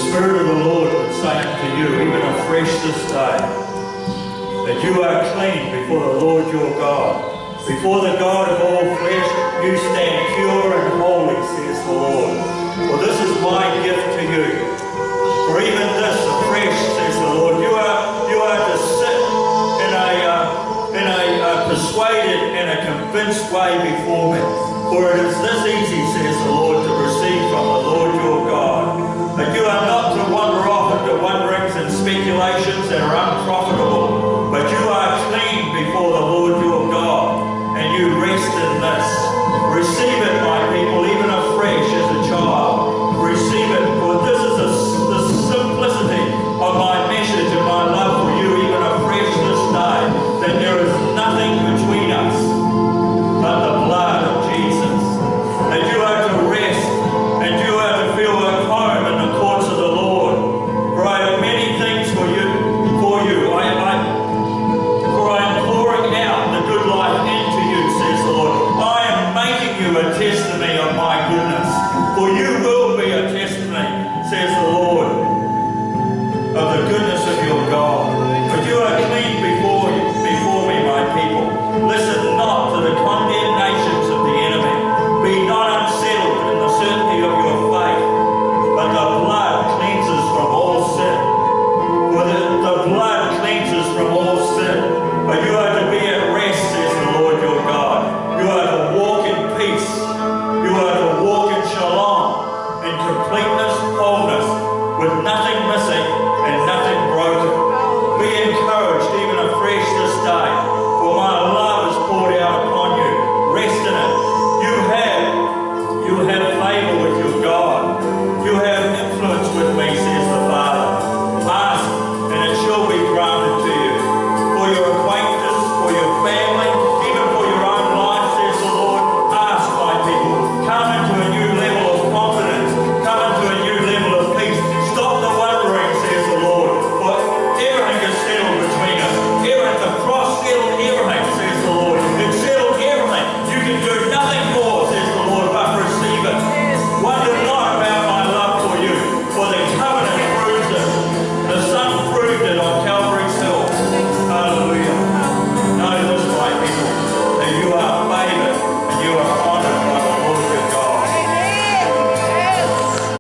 Spirit of the Lord would say unto you, even afresh this day, that you are clean before the Lord your God. Before the God of all flesh, you stand pure and holy, says the Lord. For this is my gift to you. For even this afresh, says the Lord, you are to sit in a persuaded and a convinced way before me. For it is this easy, says the Lord, to receive from the Lord your God, that you are not to wander off into wonderings and speculations that are unprofitable, but you are clean before the Lord your God, and you rest in this. Receive it, my people, even afresh as a child. Receive it, for this is the simplicity of my message and my love for you, even afresh this day, that there is nothing between us but the blood of Jesus. That you are to rest, and you are to feel at home in the courts of the Lord. For I have many things for you. For I am pouring out the good life into you, says the Lord. I am making you a testimony of my goodness. For you will be a testimony, says the Lord, of the goodness of your God. But you are clean before me, my people. Listen not to the condemnations of the enemy. Be not unsettled in the certainty of your faith, but the blood cleanses from all sin. For the blood cleanses from all sin. But you are to be at rest, says the Lord your God. You are to walk in peace. You are to walk in shalom, in completeness